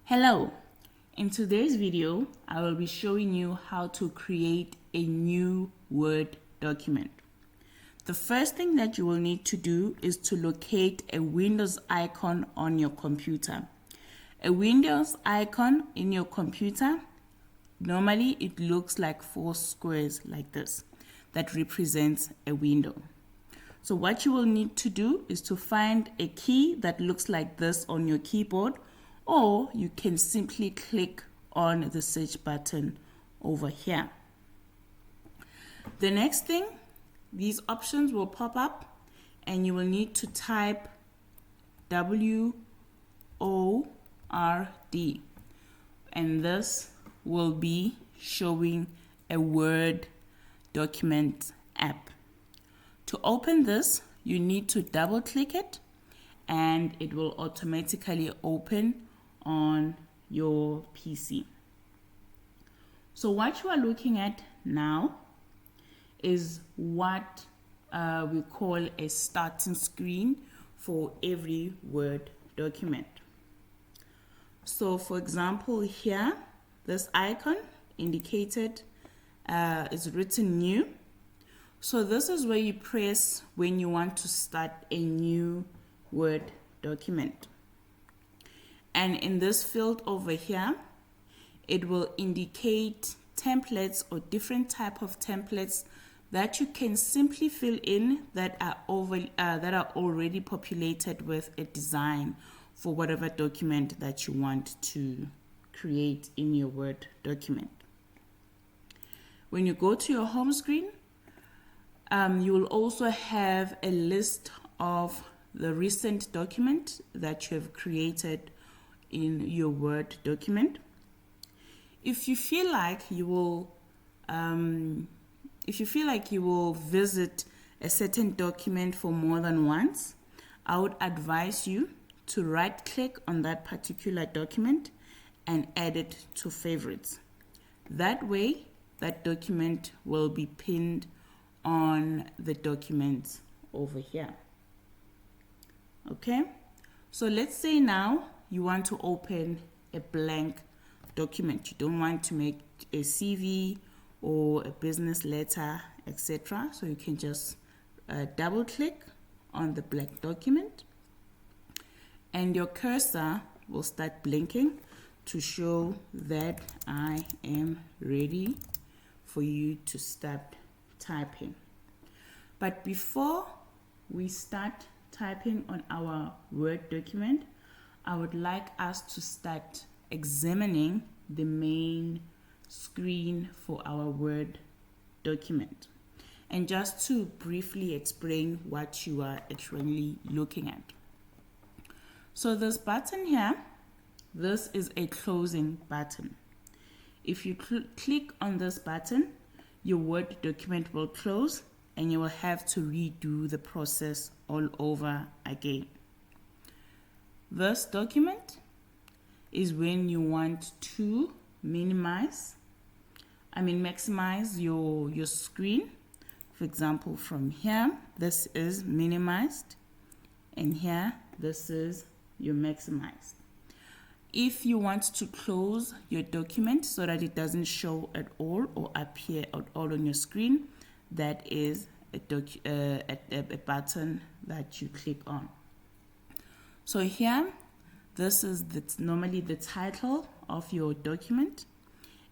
Hello, in today's video, I will be showing you how to create a new Word document. The first thing that you will need to do is to locate a Windows icon on your computer. A Windows icon in your computer, normally it looks like 4 squares like this that represents a window. So what you will need to do is to find a key that looks like this on your keyboard, or you can simply click on the search button over here. The next thing, these options will pop up and you will need to type WORD, and this will be showing a Word document app. To open this, you need to double click it and it will automatically open on your PC. So what you are looking at now is what we call a starting screen for every Word document. So for example here, this icon indicated is written new. So this is where you press when you want to start a new Word document. And in this field over here, it will indicate templates or different type of templates that you can simply fill in that are already populated with a design for whatever document that you want to create in your Word document. When you go to your home screen, you will also have a list of the recent document that you have created in your Word document. If you feel like you will visit a certain document for more than once, I would advise you to right click on that particular document and add it to favorites. That way, that document will be pinned on the documents over here. Okay, so let's say now you want to open a blank document. You don't want to make a CV or a business letter, etc. So you can just double click on the blank document and your cursor will start blinking to show that I am ready for you to start typing. But before we start typing on our Word document, I would like us to start examining the main screen for our Word document. And just to briefly explain what you are actually looking at. So this button here, this is a closing button. If you click on this button, your Word document will close and you will have to redo the process all over again. This document is when you want to maximize your screen. For example, from here, this is minimized, and here, this is your maximized. If you want to close your document so that it doesn't show at all or appear at all on your screen, that is a button that you click on. So here, this is normally the title of your document,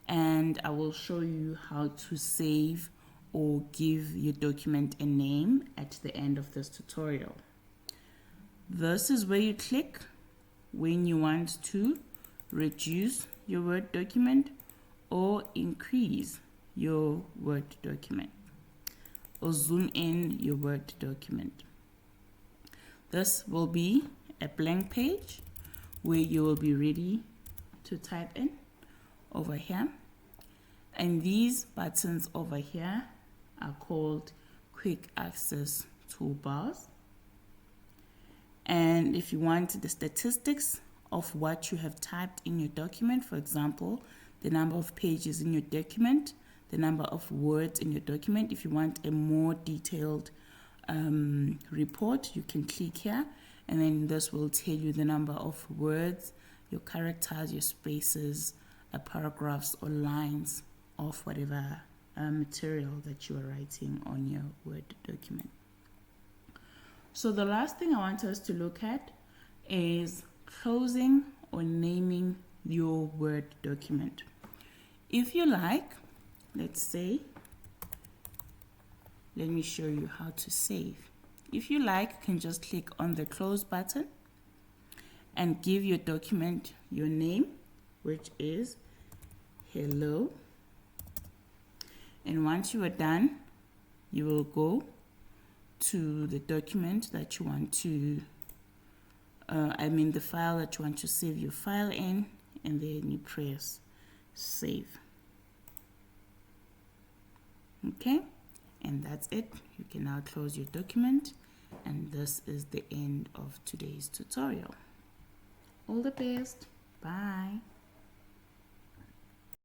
and I will show you how to save or give your document a name at the end of this tutorial. This is where you click when you want to reduce your Word document or increase your Word document or zoom in your Word document. This will be a blank page where you will be ready to type in over here, and these buttons over here are called quick access toolbars. And if you want the statistics of what you have typed in your document, for example, the number of pages in your document, the number of words in your document, if you want a more detailed report, you can click here, and then this will tell you the number of words your characters, your spaces, paragraphs or lines of whatever material that you are writing on your Word document. So the last thing I want us to look at is closing or naming your Word document. If you like, let's say, let me show you how to save. If you like, you can just click on the close button and give your document your name, which is hello. And once you are done, you will go to the document that you want to, the file that you want to save your file in, and then you press save. Okay, and that's it. You can now close your document, and this is the end of today's tutorial. All the best. Bye.